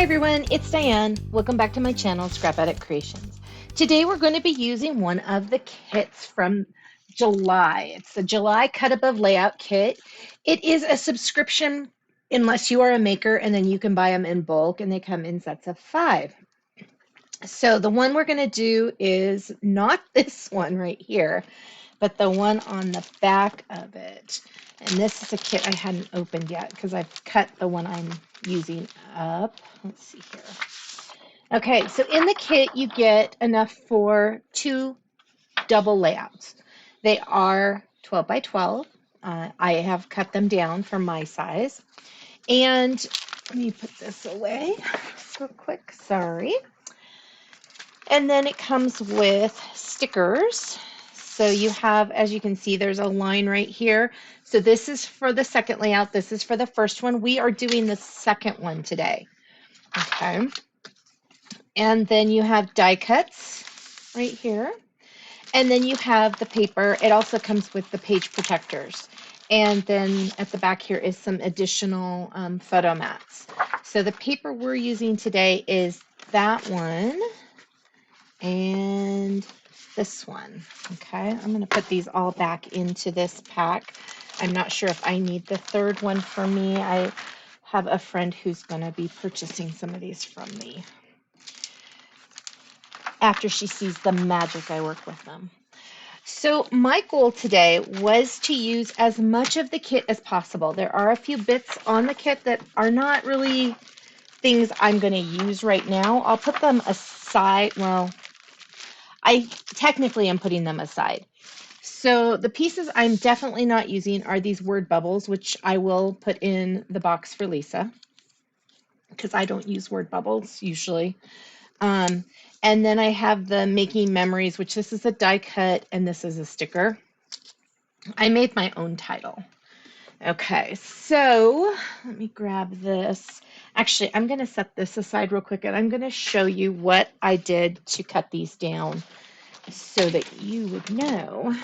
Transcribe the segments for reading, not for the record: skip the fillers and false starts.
everyone, it's Diane. Welcome back to my channel, Scrap Addict Creations. Today we're going to be using one of the kits from July. It's the July CutAbove layout kit. It is a subscription unless you are a maker, and then you can buy them in bulk, and they come in sets of 5. So the one we're going to do is not this one right here, but the one on the back of it. And this is a kit I hadn't opened yet because I've cut the one I'm using up. Let's see here. Okay, so in the kit you get enough for 2 double layouts. They are 12 by 12. I have cut them down for my size. And let me put this away real quick, sorry. And then it comes with stickers. So you have, as you can see, there's a line right here. So this is for the second layout. This is for the first one. We are doing the second one today. Okay. And then you have die cuts right here. And then you have the paper. It also comes with the page protectors. And then at the back here is some additional photo mats. So the paper we're using today is that one and this one. Okay, I'm going to put these all back into this pack. I'm not sure if I need the third one for me. I have a friend who's going to be purchasing some of these from me after she sees the magic I work with them. So my goal today was to use as much of the kit as possible. There are a few bits on the kit that are not really things I'm going to use right now. I'll put them aside. Well, I technically am putting them aside. So the pieces I'm definitely not using are these word bubbles, which I will put in the box for Lisa because I don't use word bubbles usually. And then I have the making memories, which this is a die cut and this is a sticker. I made my own title. Okay, so let me grab this. Actually, I'm going to set this aside real quick and I'm going to show you what I did to cut these down so that you would know.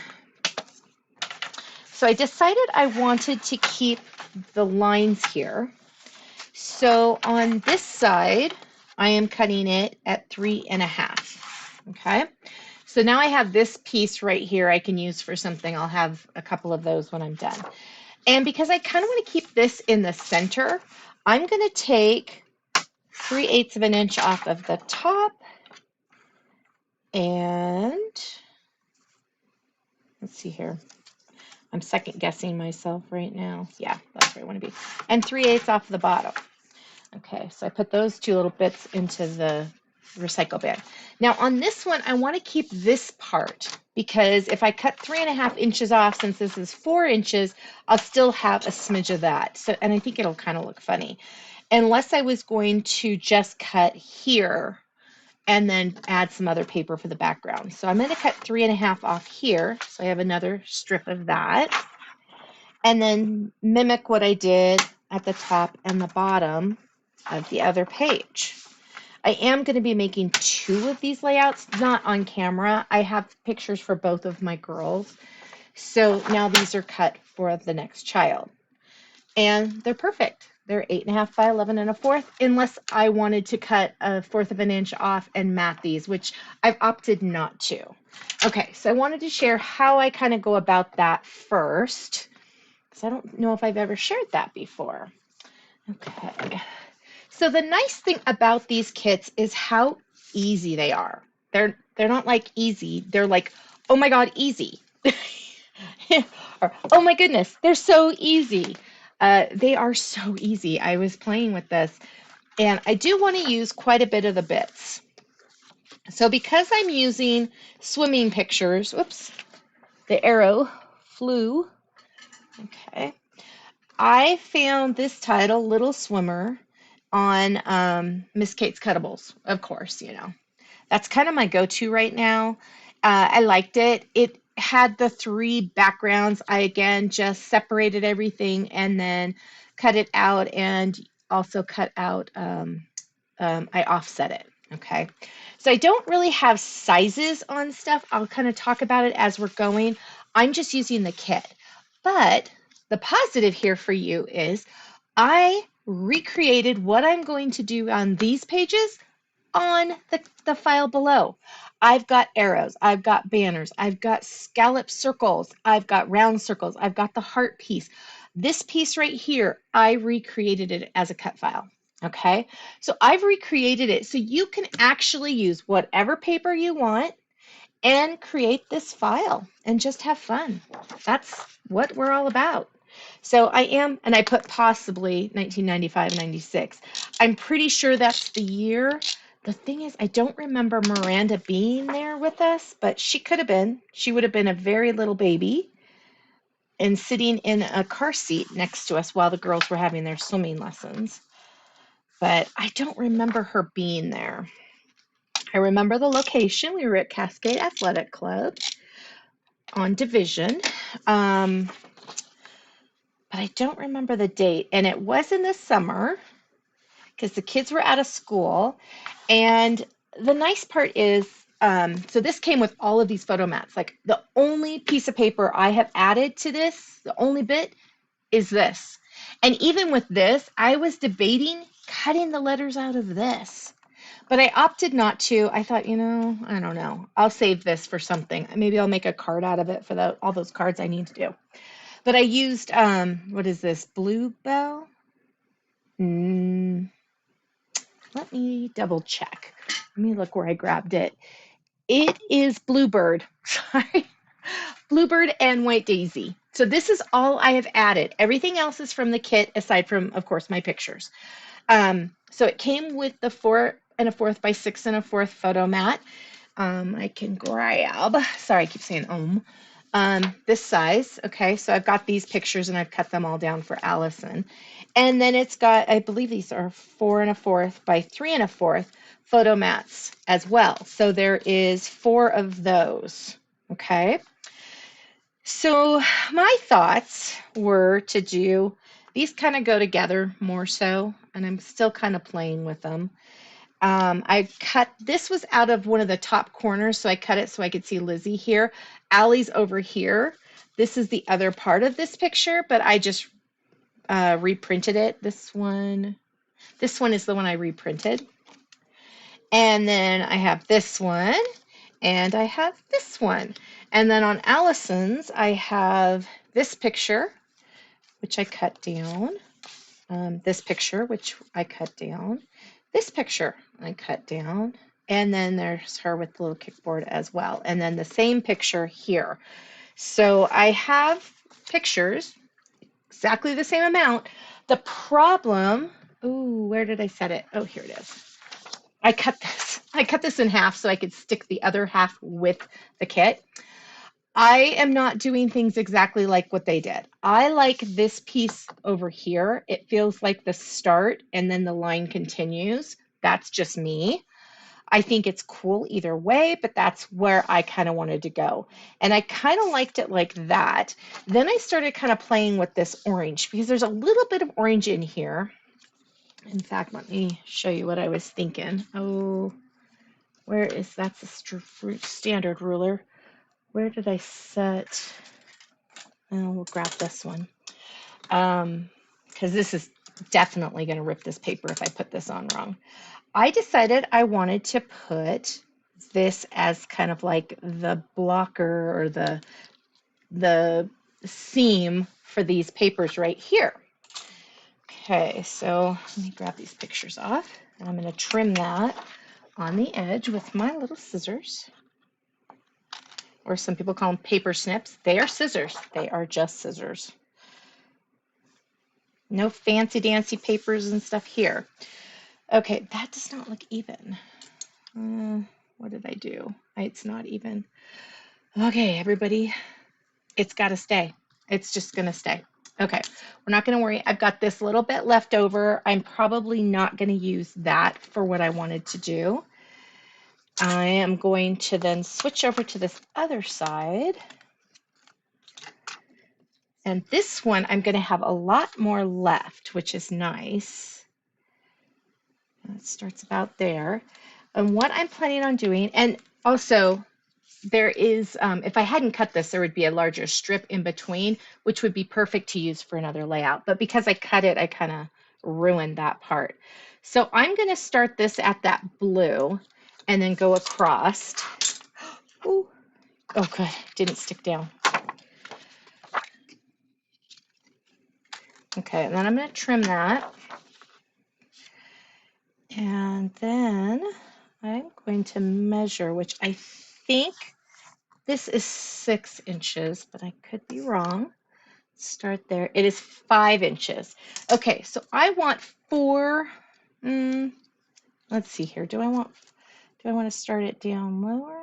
So I decided I wanted to keep the lines here. So on this side, I am cutting it at 3.5. Okay. So now I have this piece right here I can use for something. I'll have a couple of those when I'm done. And because I kind of want to keep this in the center, I'm going to take 3/8 of an inch off of the top and let's see here. I'm second guessing myself right now. Yeah, that's where I want to be. And 3/8 off the bottom. Okay, so I put those 2 little bits into the recycle bin. Now on this one, I want to keep this part because if I cut 3.5 inches off, since this is 4 inches, I'll still have a smidge of that. So, and I think it'll kind of look funny. Unless I was going to just cut here and then add some other paper for the background. So I'm going to cut 3.5 off here. So I have another strip of that. And then mimic what I did at the top and the bottom of the other page. I am going to be making 2 of these layouts, not on camera. I have pictures for both of my girls. So now these are cut for the next child. And they're perfect. They're 8.5 by 11.25, unless I wanted to cut 1/4 of an inch off and mat these, which I've opted not to. Okay, so I wanted to share how I kind of go about that first, because I don't know if I've ever shared that before. Okay. So the nice thing about these kits is how easy they are. They're not like easy. They're like, oh my God, easy. Or, oh my goodness, they're so easy. They are so easy. I was playing with this and I do want to use quite a bit of the bits. So because I'm using swimming pictures, whoops, the arrow flew. Okay. I found this title, Little Swimmer, on Miss Kates Cuttables, of course, you know. That's kind of my go-to right now. I liked it. It had the 3 backgrounds. I, again, just separated everything and then cut it out and also cut out, I offset it, okay? So I don't really have sizes on stuff. I'll kind of talk about it as we're going. I'm just using the kit. But the positive here for you is I recreated what I'm going to do on these pages on the file below. I've got arrows, I've got banners, I've got scallop circles, I've got round circles, I've got the heart piece. This piece right here, I recreated it as a cut file. Okay, so I've recreated it so you can actually use whatever paper you want and create this file and just have fun. That's what we're all about. So I am, and I put possibly 1995, 96. I'm pretty sure that's the year. The thing is, I don't remember Miranda being there with us, but she could have been. She would have been a very little baby and sitting in a car seat next to us while the girls were having their swimming lessons. But I don't remember her being there. I remember the location. We were at Cascade Athletic Club on Division. But I don't remember the date. And it was in the summer because the kids were out of school. And the nice part is, so this came with all of these photo mats. Like the only piece of paper I have added to this, the only bit is this. And even with this, I was debating cutting the letters out of this. But I opted not to. I thought, I don't know. I'll save this for something. Maybe I'll make a card out of it for all those cards I need to do. But I used, what is this, Bluebell? Let me double check. Let me look where I grabbed it. It is Bluebird. Sorry. Bluebird and White Daisy. So this is all I have added. Everything else is from the kit, aside from, of course, my pictures. So it came with the 4 1/4 by 6 1/4 photo mat. I can grab, sorry, I keep saying this size. Okay, so I've got these pictures and I've cut them all down for Allison. And then it's got, I believe these are 4 1/4 by 3 1/4 photo mats as well. So there is 4 of those. Okay. So my thoughts were to do, these kind of go together more so, and I'm still kind of playing with them. I cut, this was out of one of the top corners, so I cut it so I could see Lizzie here. Allie's over here. This is the other part of this picture, but I just reprinted it. This one is the one I reprinted. And then I have this one, and I have this one. And then on Allison's, I have this picture, which I cut down. This picture, which I cut down. This picture I cut down. And then there's her with the little kickboard as well. And then the same picture here. So I have pictures, exactly the same amount. The problem, where did I set it? Oh, here it is. I cut this in half so I could stick the other half with the kit. I am not doing things exactly like what they did. I like this piece over here. It feels like the start and then the line continues. That's just me. I think it's cool either way, but that's where I kind of wanted to go. And I kind of liked it like that. Then I started kind of playing with this orange because there's a little bit of orange in here. In fact, let me show you what I was thinking. Oh, that's a standard ruler. Where did I set? Oh, we'll grab this one. Because this is definitely going to rip this paper if I put this on wrong. I decided I wanted to put this as kind of like the blocker or the seam for these papers right here. Okay, so let me grab these pictures off, and I'm going to trim that on the edge with my little scissors, or some people call them paper snips. They are scissors. They are just scissors. No fancy dancy papers and stuff here. Okay, that does not look even. What did I do? It's not even. Okay, everybody, it's got to stay. It's just going to stay. Okay, we're not going to worry. I've got this little bit left over. I'm probably not going to use that for what I wanted to do. I am going to then switch over to this other side. And this one, I'm going to have a lot more left, which is nice. It starts about there. And what I'm planning on doing, and also there is, if I hadn't cut this, there would be a larger strip in between, which would be perfect to use for another layout. But because I cut it, I kind of ruined that part. So I'm going to start this at that blue and then go across. Ooh. Oh, good. Didn't stick down. Okay, and then I'm going to trim that. And then I'm going to measure, which I think this is 6 inches, but I could be wrong. Start there. It is 5 inches. Okay, so I want 4. Let's see here. Do I want to start it down lower?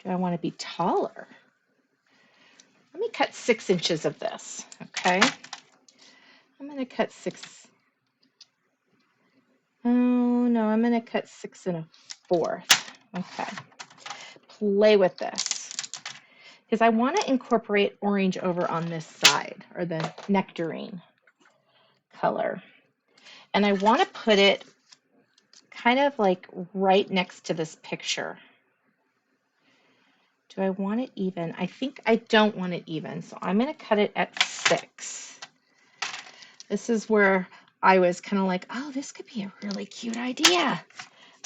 Do I want to be taller? Let me cut 6 inches of this. Okay. I'm going to cut 6. Oh no, I'm going to cut 6 1/4. Okay. Play with this because I want to incorporate orange over on this side, or the nectarine color. And I want to put it kind of like right next to this picture. Do I want it even? I think I don't want it even, so I'm going to cut it at 6. This is where I was kind of like, oh, this could be a really cute idea.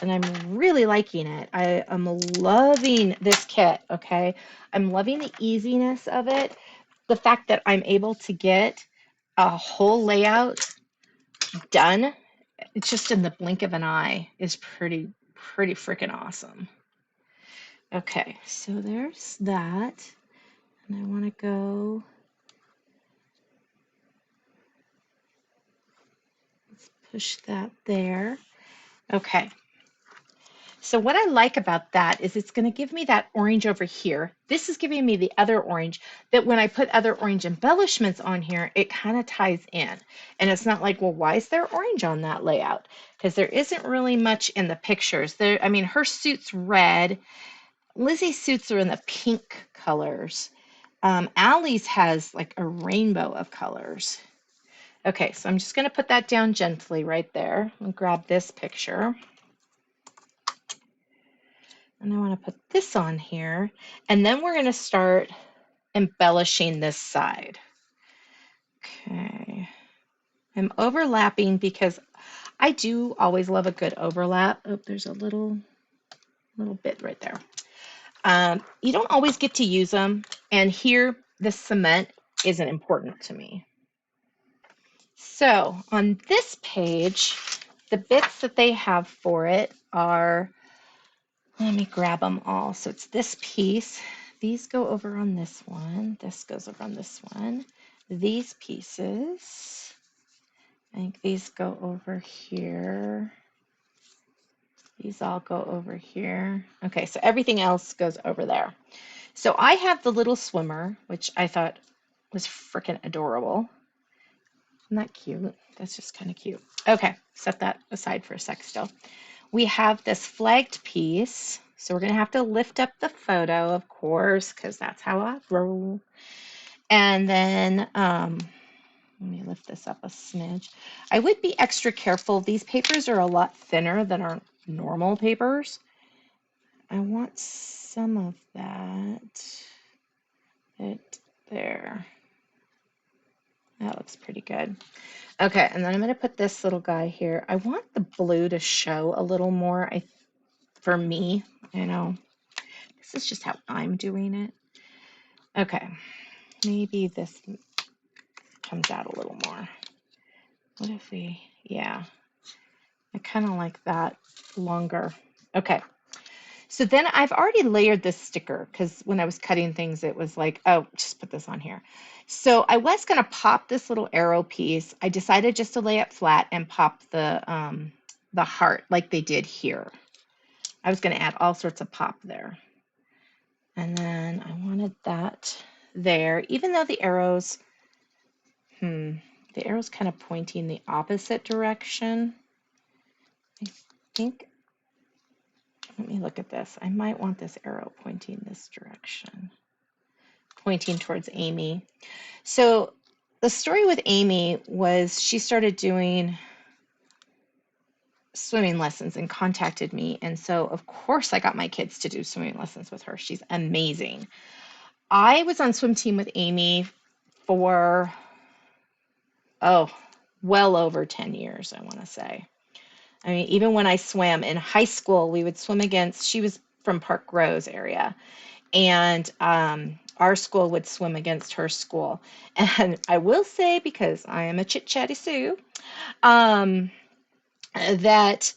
And I'm really liking it. I am loving this kit, okay? I'm loving the easiness of it. The fact that I'm able to get a whole layout done, it's just in the blink of an eye, is pretty freaking awesome. Okay, so there's that. And I want to go, let's push that there. Okay. So what I like about that is it's going to give me that orange over here. This is giving me the other orange that when I put other orange embellishments on here, it kind of ties in. And it's not like, well, why is there orange on that layout? Because there isn't really much in the pictures. There, I mean, her suit's red. Lizzie's suits are in the pink colors. Allie's has like a rainbow of colors. Okay, so I'm just going to put that down gently right there and grab this picture. And I want to put this on here. And then we're going to start embellishing this side. Okay. I'm overlapping because I do always love a good overlap. Oh, there's a little bit right there. You don't always get to use them. And here, the cement isn't important to me. So on this page, the bits that they have for it are, let me grab them all. So it's this piece. These go over on this one. This goes over on this one. These pieces, I think these go over here. These all go over here. Okay, so everything else goes over there. So I have the little swimmer, which I thought was freaking adorable. Isn't that cute? That's just kind of cute. Okay, set that aside for a sec still. We have this flagged piece. So we're going to have to lift up the photo, of course, because that's how I roll. And then let me lift this up a smidge. I would be extra careful. These papers are a lot thinner than our normal papers. I want some of that. There. That looks pretty good. Okay, and then I'm going to put this little guy here. I want the blue to show a little more. For me, you know, this is just how I'm doing it. Okay, maybe this comes out a little more. What if we, yeah, I kind of like that longer. Okay, so then I've already layered this sticker because when I was cutting things, it was like, oh, just put this on here. So I was going to pop this little arrow piece. I decided just to lay it flat and pop the heart like they did here. I was going to add all sorts of pop there. And then I wanted that there, even though the arrow's kind of pointing the opposite direction. I think, let me look at this. I might want this arrow pointing this direction, pointing towards Amy. So the story with Amy was she started doing swimming lessons and contacted me. And so, of course, I got my kids to do swimming lessons with her. She's amazing. I was on swim team with Amy for, well over 10 years, I want to say. I mean, even when I swam in high school, we would swim against, she was from Park Rose area, and our school would swim against her school. And I will say, because I am a chit chatty Sue, um, that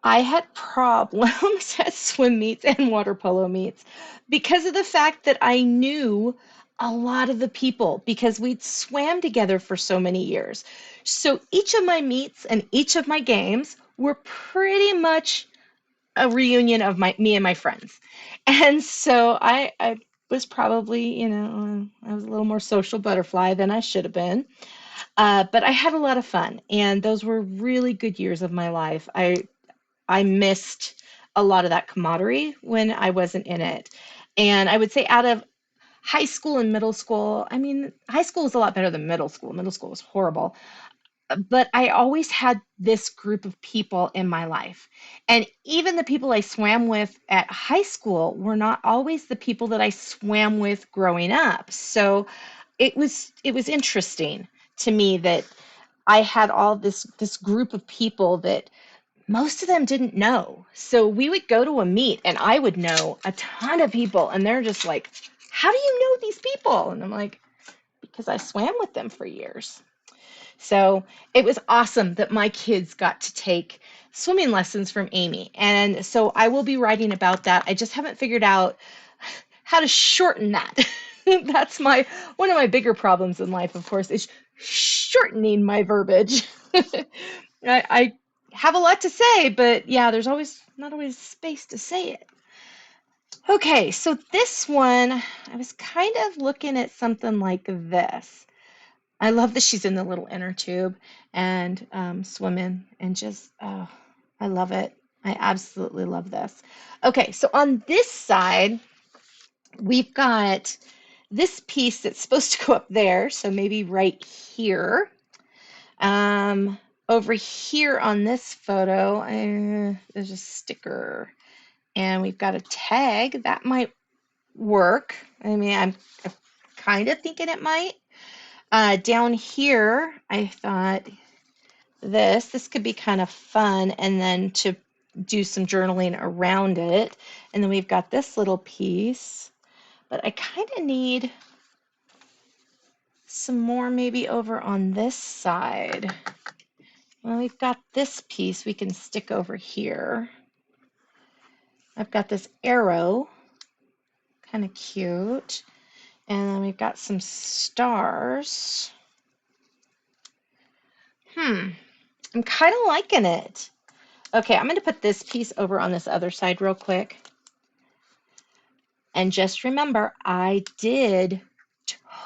I had problems at swim meets and water polo meets because of the fact that I knew a lot of the people because we'd swam together for so many years. So each of my meets and each of my games were pretty much a reunion of me and my friends. And so I was probably, I was a little more social butterfly than I should have been. But I had a lot of fun, and those were really good years of my life. I missed a lot of that camaraderie when I wasn't in it. And I would say out of high school and middle school, I mean, high school was a lot better than middle school. Middle school was horrible. But I always had this group of people in my life. And even the people I swam with at high school were not always the people that I swam with growing up. So it was interesting to me that I had all this group of people that most of them didn't know. So we would go to a meet and I would know a ton of people and they're just like, "How do you know these people?" And I'm like, "Because I swam with them for years." So it was awesome that my kids got to take swimming lessons from Amy. And so I will be writing about that. I just haven't figured out how to shorten that. That's one of my bigger problems in life, of course, is shortening my verbiage. I have a lot to say, but yeah, there's always not always space to say it. Okay, so this one, I was kind of looking at something like this. I love that she's in the little inner tube and swimming and just, oh, I love it. I absolutely love this. Okay, so on this side, we've got this piece that's supposed to go up there, so maybe right here. Over here on this photo, there's a sticker, and we've got a tag that might work. I mean, I'm kind of thinking it might. Down here, I thought this could be kind of fun, and then to do some journaling around it. And then we've got this little piece, but I kind of need some more maybe over on this side. Well, we've got this piece we can stick over here. I've got this arrow, kind of cute. And then we've got some stars. I'm kind of liking it. Okay, I'm going to put this piece over on this other side real quick. And just remember, I did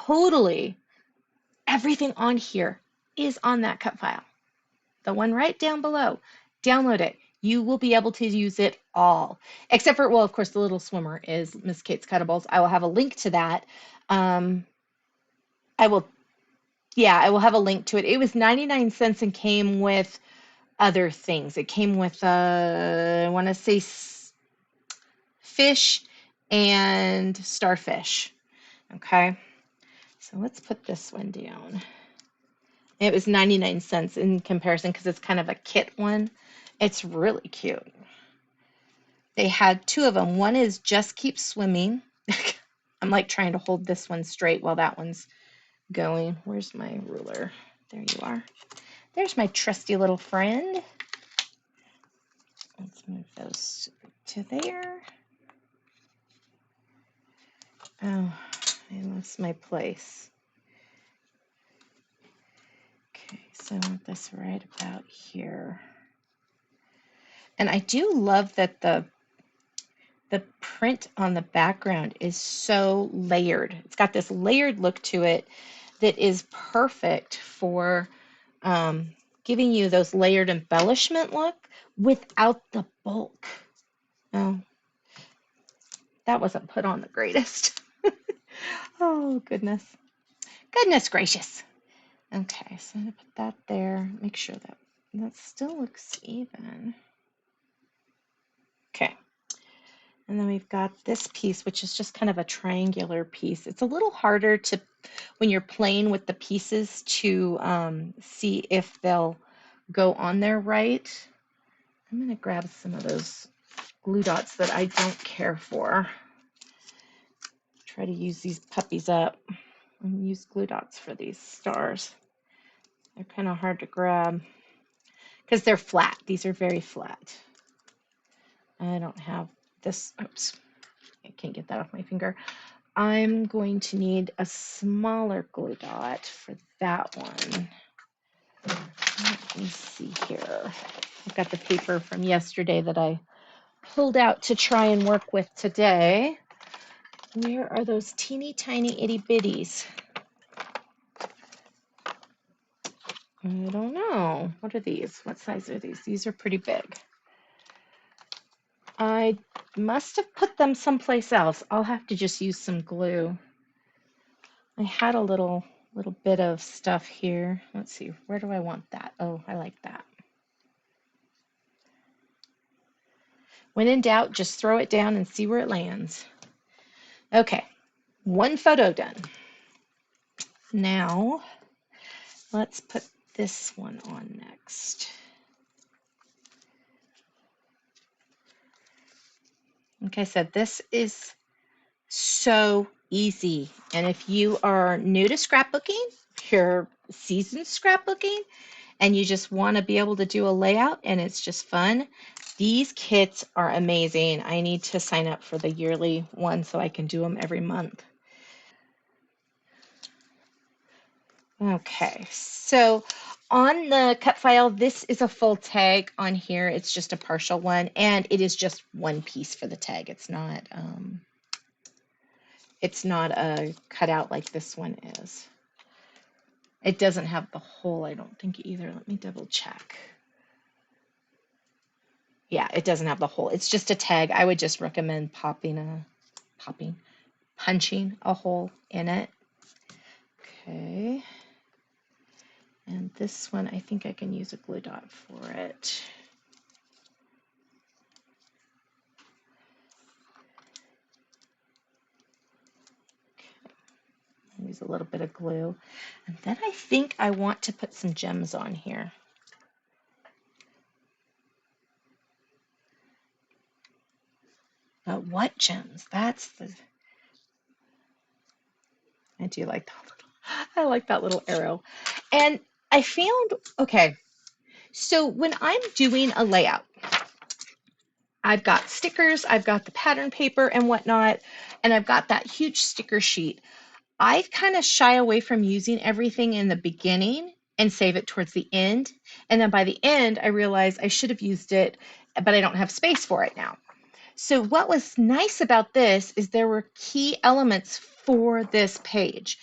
totally everything on here is on that cut file. The one right down below. Download it. You will be able to use it all. Except for, well, of course, the little swimmer is Miss Kates Cuttables. I will have a link to that. I will have a link to it. It was 99 cents and came with other things. It came with, I want to say fish and starfish. Okay. So let's put this one down. It was 99 cents in comparison because it's kind of a kit one. It's really cute. They had two of them. One is Just Keep Swimming. I'm like trying to hold this one straight while that one's going. Where's my ruler? There you are. There's my trusty little friend. Let's move those to there. Oh, I lost my place. Okay, so I want this right about here. And I do love that the print on the background is so layered. It's got this layered look to it that is perfect for giving you those layered embellishment look without the bulk. Oh, that wasn't put on the greatest. Oh, goodness. Goodness gracious. Okay, so I'm going to put that there. Make sure that still looks even. Okay. And then we've got this piece, which is just kind of a triangular piece. It's a little harder to, when you're playing with the pieces, to see if they'll go on there right. I'm going to grab some of those glue dots that I don't care for. Try to use these puppies up and use glue dots for these stars. They're kind of hard to grab because they're flat. These are very flat. I don't have this. Oops, I can't get that off my finger. I'm going to need a smaller glue dot for that one. Let me see here. I've got the paper from yesterday that I pulled out to try and work with today. Where are those teeny tiny itty bitties? I don't know. What are these? What size are these? These are pretty big. I must have put them someplace else. I'll have to just use some glue. I had a little bit of stuff here. Let's see. Where do I want that? Oh, I like that. When in doubt, just throw it down and see where it lands. Okay, one photo done. Now, let's put this one on next. Like I said, this is so easy. And if you are new to scrapbooking, you're seasoned scrapbooking, and you just want to be able to do a layout and it's just fun, these kits are amazing. I need to sign up for the yearly one so I can do them every month. Okay, so on the cut file, this is a full tag. On here, it's just a partial one, and it is just one piece for the tag. It's not a cutout like this one is. It doesn't have the hole, I don't think either. Let me double check. Yeah, it doesn't have the hole. It's just a tag. I would just recommend punching a hole in it. Okay. And this one, I think I can use a glue dot for it. Okay. Use a little bit of glue. And then I think I want to put some gems on here. But what gems? That's the... I do like that little, I like that little arrow. And I found, okay, so when I'm doing a layout, I've got stickers, I've got the pattern paper and whatnot, and I've got that huge sticker sheet. I kind of shy away from using everything in the beginning and save it towards the end. And then by the end, I realize I should have used it, but I don't have space for it now. So what was nice about this is there were key elements for this page.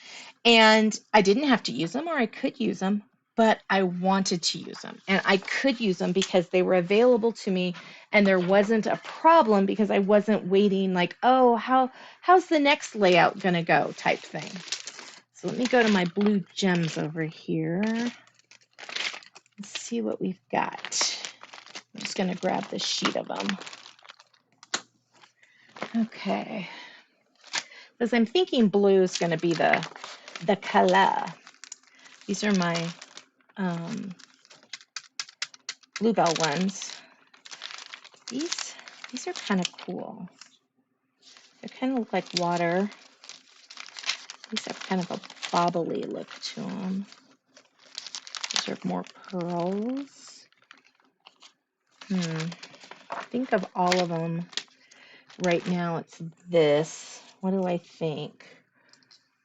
And I didn't have to use them, or I could use them, but I wanted to use them. And I could use them because they were available to me, and there wasn't a problem because I wasn't waiting like, oh, how's the next layout gonna go type thing. So let me go to my blue gems over here. Let's see what we've got. I'm just gonna grab the sheet of them. Okay, because I'm thinking blue is going to be the color. These are my bluebell ones. These are kind of cool. They kind of look like water. These have kind of a bobbly look to them. These are more pearls. Think of all of them. Right now it's this. What do I think?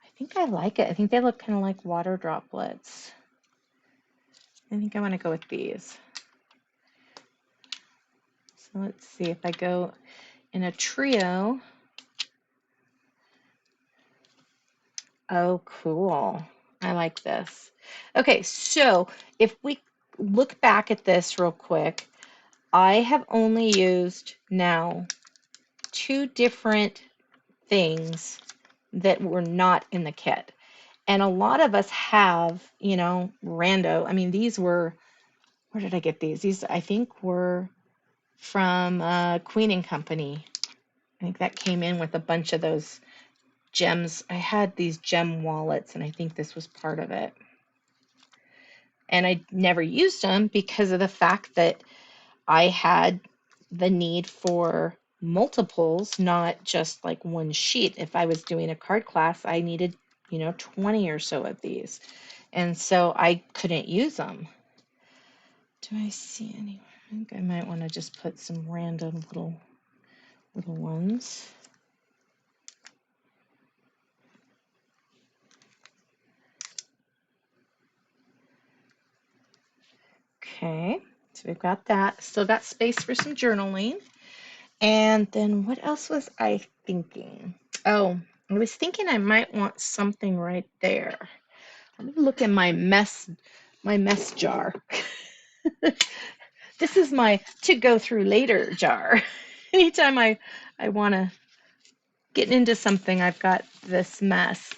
I think I like it. I think they look kind of like water droplets. I think I want to go with these. So let's see if I go in a trio. Oh, cool. I like this. Okay, so if we look back at this real quick, I have only used now 2 different things that were not in the kit. And a lot of us have, you know, rando. I mean, these were, where did I get these? These, I think, were from Queen & Company. I think that came in with a bunch of those gems. I had these gem wallets, and I think this was part of it. And I never used them because of the fact that I had the need for multiples, not just like one sheet. If I was doing a card class, I needed, 20 or so of these. And so I couldn't use them. Do I see any? I think I might want to just put some random little ones. Okay, so we've got that. Still got space for some journaling. And then what else was I thinking? Oh, I was thinking I might want something right there. Let me look in my mess jar. This is my to go through later jar. Anytime I want to get into something, I've got this mess.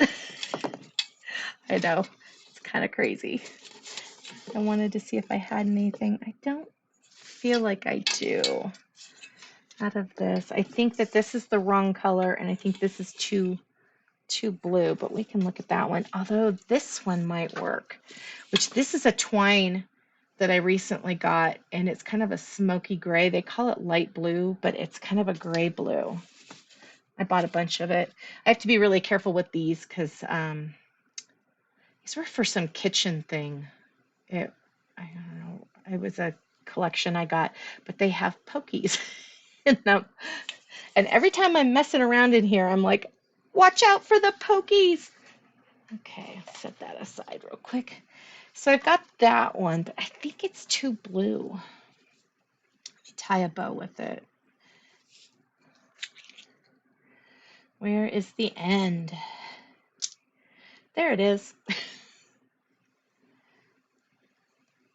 I know, it's kind of crazy. I wanted to see if I had anything. I don't feel like I do. Out of this, I think that this is the wrong color, and I think this is too blue, but we can look at that one. Although this one might work, which this is a twine that I recently got, and it's kind of a smoky gray. They call it light blue, but it's kind of a gray blue. I bought a bunch of it. I have to be really careful with these because these were for some kitchen thing. I don't know. It was a collection I got, but they have pokies in them. And every time I'm messing around in here, I'm like, watch out for the pokies. Okay, I'll set that aside real quick. So I've got that one, but I think it's too blue. Let me tie a bow with it. Where is the end? There it is.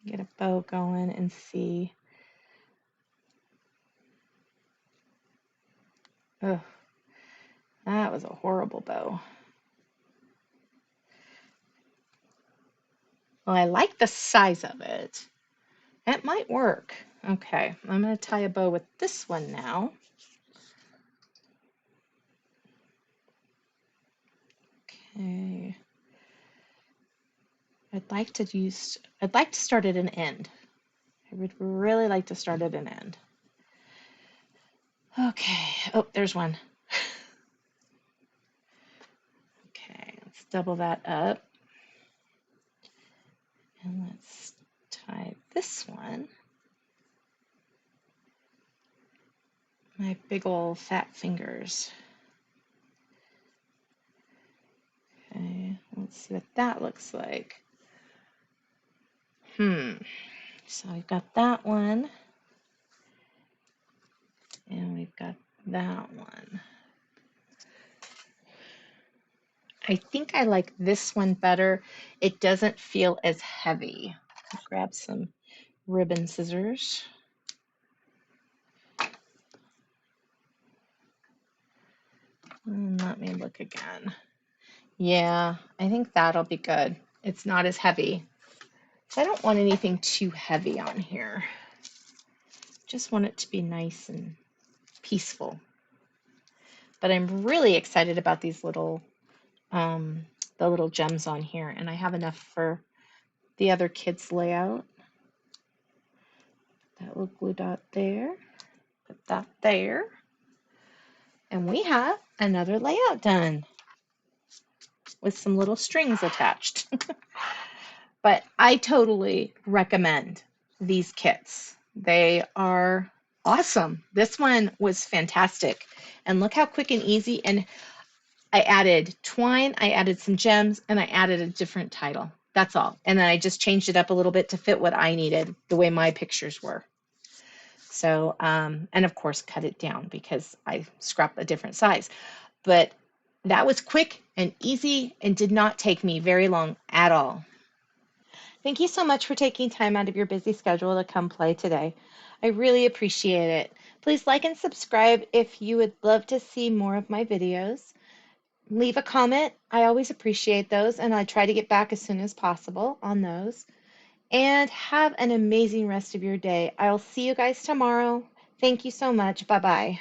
Get a bow going and see. Oh, that was a horrible bow. Well, I like the size of it. That might work. Okay, I'm going to tie a bow with this one now. Okay. I'd like to start at an end. I would really like to start at an end. Okay. Oh, there's one. Okay, let's double that up. And let's tie this one. My big old fat fingers. Okay, let's see what that looks like. So we've got that one. And we've got that one. I think I like this one better. It doesn't feel as heavy. I'll grab some ribbon scissors. Let me look again. Yeah, I think that'll be good. It's not as heavy. So I don't want anything too heavy on here. Just want it to be nice and peaceful. But I'm really excited about these little, the little gems on here, and I have enough for the other kids' layout. That little glue dot there. Put that there. And we have another layout done with some little strings attached. But I totally recommend these kits. They are awesome. This one was fantastic. And look how quick and easy. And I added twine, I added some gems, and I added a different title. That's all. And then I just changed it up a little bit to fit what I needed, the way my pictures were. So, and of course, cut it down because I scrapped a different size. But that was quick and easy and did not take me very long at all. Thank you so much for taking time out of your busy schedule to come play today. I really appreciate it. Please like and subscribe if you would love to see more of my videos. Leave a comment. I always appreciate those, and I try to get back as soon as possible on those. And have an amazing rest of your day. I'll see you guys tomorrow. Thank you so much. Bye-bye.